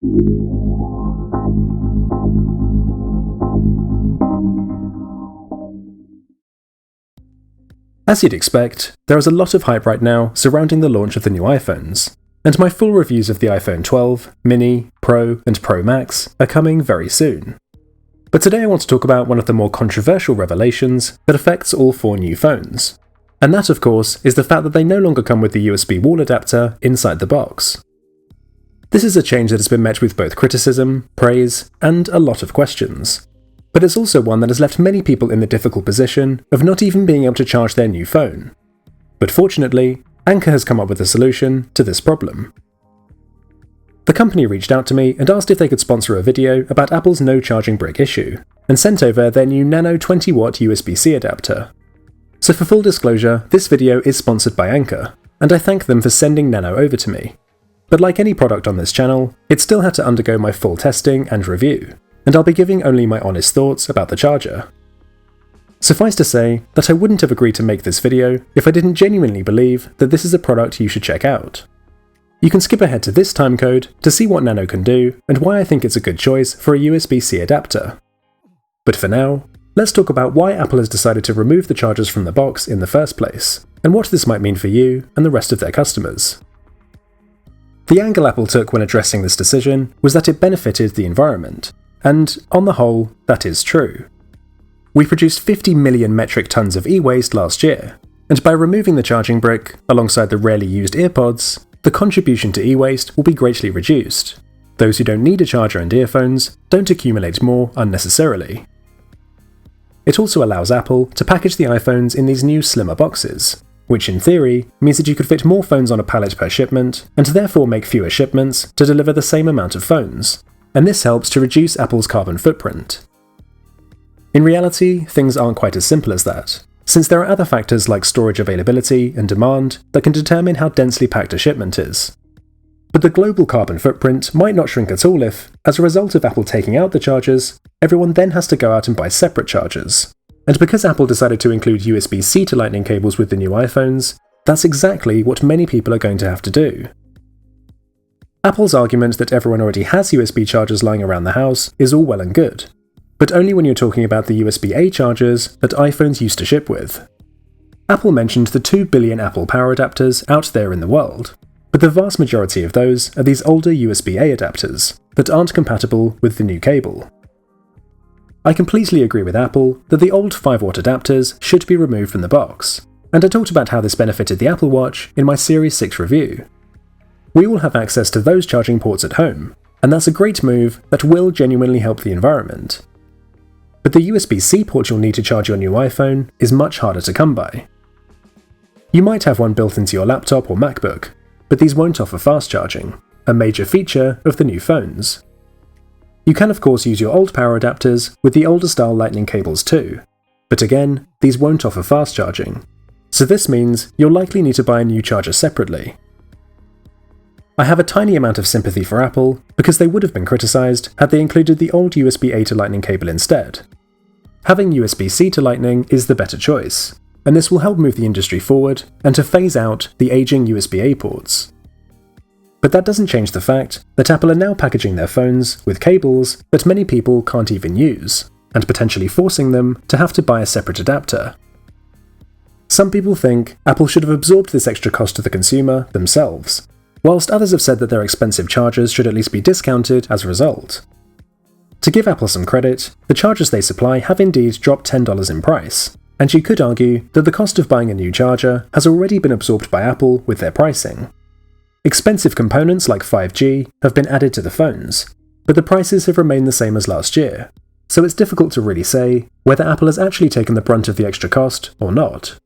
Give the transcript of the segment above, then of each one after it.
As you'd expect, there is a lot of hype right now surrounding the launch of the new iPhones, and my full reviews of the iPhone 12, Mini, Pro, and Pro Max are coming very soon. But today I want to talk about one of the more controversial revelations that affects all four new phones. And that, of course, is the fact that they no longer come with the USB wall adapter inside the box. This is a change that has been met with both criticism, praise, and a lot of questions. But it's also one that has left many people in the difficult position of not even being able to charge their new phone. But fortunately, Anker has come up with a solution to this problem. The company reached out to me and asked if they could sponsor a video about Apple's no charging brick issue, and sent over their new Nano 20-watt USB-C adapter. So for full disclosure, this video is sponsored by Anker, and I thank them for sending Nano over to me. But like any product on this channel, it still had to undergo my full testing and review, and I'll be giving only my honest thoughts about the charger. Suffice to say that I wouldn't have agreed to make this video if I didn't genuinely believe that this is a product you should check out. You can skip ahead to this timecode to see what Nano can do and why I think it's a good choice for a USB-C adapter. But for now, let's talk about why Apple has decided to remove the chargers from the box in the first place, and what this might mean for you and the rest of their customers. The angle Apple took when addressing this decision was that it benefited the environment. And, on the whole, that is true. We produced 50 million metric tons of e-waste last year, and by removing the charging brick, alongside the rarely used EarPods, the contribution to e-waste will be greatly reduced. Those who don't need a charger and earphones don't accumulate more unnecessarily. It also allows Apple to package the iPhones in these new slimmer boxes, which in theory means that you could fit more phones on a pallet per shipment, and therefore make fewer shipments to deliver the same amount of phones. And this helps to reduce Apple's carbon footprint. In reality, things aren't quite as simple as that, since there are other factors like storage availability and demand that can determine how densely packed a shipment is. But the global carbon footprint might not shrink at all if, as a result of Apple taking out the chargers, everyone then has to go out and buy separate chargers. And because Apple decided to include USB-C to Lightning cables with the new iPhones, that's exactly what many people are going to have to do. Apple's argument that everyone already has USB chargers lying around the house is all well and good, but only when you're talking about the USB-A chargers that iPhones used to ship with. Apple mentioned the 2 billion Apple power adapters out there in the world, but the vast majority of those are these older USB-A adapters that aren't compatible with the new cable. I completely agree with Apple that the old 5-watt adapters should be removed from the box, and I talked about how this benefited the Apple Watch in my Series 6 review. We all have access to those charging ports at home, and that's a great move that will genuinely help the environment. But the USB-C port you'll need to charge your new iPhone is much harder to come by. You might have one built into your laptop or MacBook, but these won't offer fast charging, a major feature of the new phones. You can of course use your old power adapters with the older style Lightning cables too, but again, these won't offer fast charging, so this means you'll likely need to buy a new charger separately. I have a tiny amount of sympathy for Apple because they would have been criticised had they included the old USB-A to Lightning cable instead. Having USB-C to Lightning is the better choice, and this will help move the industry forward and to phase out the aging USB-A ports. But that doesn't change the fact that Apple are now packaging their phones with cables that many people can't even use, and potentially forcing them to have to buy a separate adapter. Some people think Apple should have absorbed this extra cost to the consumer themselves, whilst others have said that their expensive chargers should at least be discounted as a result. To give Apple some credit, the chargers they supply have indeed dropped $10 in price, and you could argue that the cost of buying a new charger has already been absorbed by Apple with their pricing. Expensive components like 5G have been added to the phones, but the prices have remained the same as last year, so it's difficult to really say whether Apple has actually taken the brunt of the extra cost or not.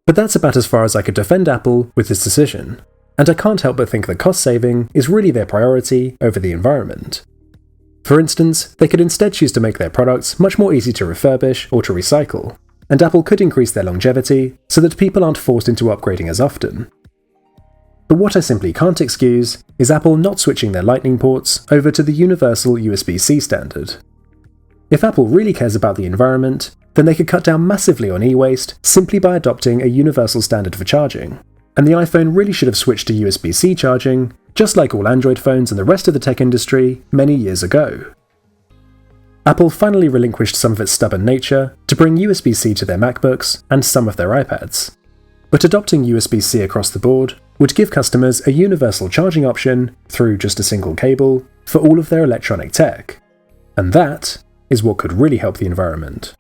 But that's about as far as I could defend Apple with this decision, and I can't help but think that cost saving is really their priority over the environment. For instance, they could instead choose to make their products much more easy to refurbish or to recycle, and Apple could increase their longevity so that people aren't forced into upgrading as often. But what I simply can't excuse is Apple not switching their Lightning ports over to the universal USB-C standard. If Apple really cares about the environment, then they could cut down massively on e-waste simply by adopting a universal standard for charging, and the iPhone really should have switched to USB-C charging, just like all Android phones and the rest of the tech industry many years ago. Apple finally relinquished some of its stubborn nature to bring USB-C to their MacBooks and some of their iPads. But adopting USB-C across the board would give customers a universal charging option through just a single cable for all of their electronic tech. And that is what could really help the environment.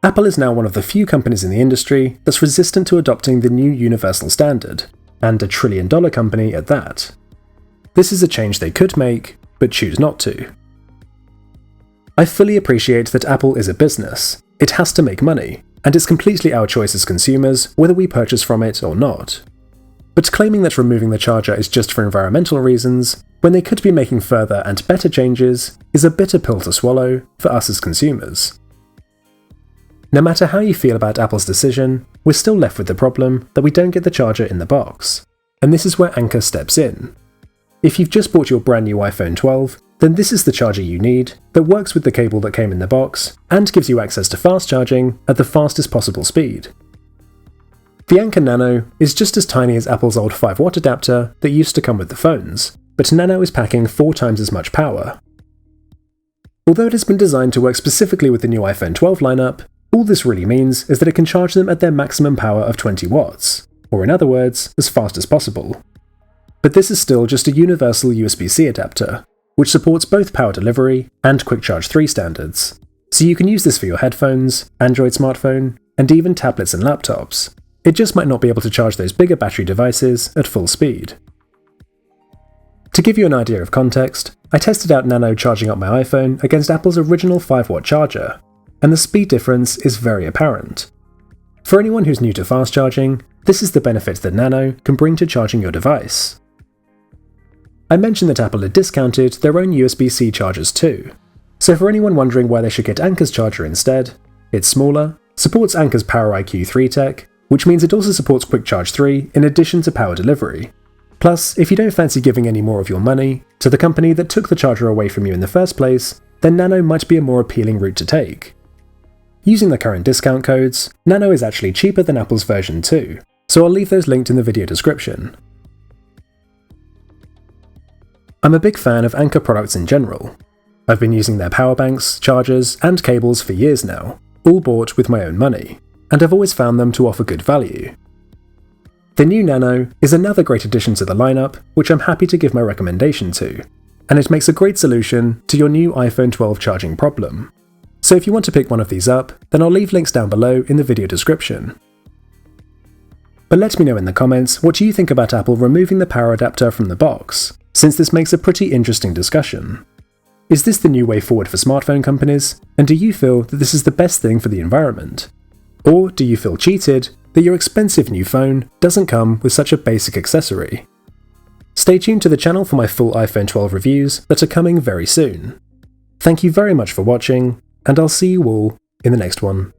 Apple is now one of the few companies in the industry that's resistant to adopting the new universal standard, and $1 trillion company at that. This is a change they could make, but choose not to. I fully appreciate that Apple is a business. It has to make money, and it's completely our choice as consumers whether we purchase from it or not. But claiming that removing the charger is just for environmental reasons, when they could be making further and better changes, is a bitter pill to swallow for us as consumers. No matter how you feel about Apple's decision, we're still left with the problem that we don't get the charger in the box. And this is where Anker steps in. If you've just bought your brand new iPhone 12, then this is the charger you need that works with the cable that came in the box and gives you access to fast charging at the fastest possible speed. The Anker Nano is just as tiny as Apple's old 5-watt adapter that used to come with the phones, but Nano is packing 4 times as much power. Although it has been designed to work specifically with the new iPhone 12 lineup, all this really means is that it can charge them at their maximum power of 20 watts, or in other words, as fast as possible. But this is still just a universal USB-C adapter, which supports both power delivery and Quick Charge 3 standards, so you can use this for your headphones, Android smartphone, and even tablets and laptops. It just might not be able to charge those bigger battery devices at full speed. To give you an idea of context, I tested out Nano charging up my iPhone against Apple's original 5-watt charger, and the speed difference is very apparent. For anyone who's new to fast charging, this is the benefit that Nano can bring to charging your device. I mentioned that Apple had discounted their own USB-C chargers too, so for anyone wondering why they should get Anker's charger instead, it's smaller, supports Anker's Power IQ 3 tech, which means it also supports Quick Charge 3 in addition to power delivery. Plus, if you don't fancy giving any more of your money to the company that took the charger away from you in the first place, then Nano might be a more appealing route to take. Using the current discount codes, Nano is actually cheaper than Apple's version 2, so I'll leave those linked in the video description. I'm a big fan of Anker products in general. I've been using their power banks, chargers, and cables for years now, all bought with my own money, and I've always found them to offer good value. The new Nano is another great addition to the lineup, which I'm happy to give my recommendation to, and it makes a great solution to your new iPhone 12 charging problem. So if you want to pick one of these up, then I'll leave links down below in the video description. But let me know in the comments what you think about Apple removing the power adapter from the box, since this makes a pretty interesting discussion. Is this the new way forward for smartphone companies, and do you feel that this is the best thing for the environment? Or do you feel cheated that your expensive new phone doesn't come with such a basic accessory? Stay tuned to the channel for my full iPhone 12 reviews that are coming very soon. Thank you very much for watching, and I'll see you all in the next one.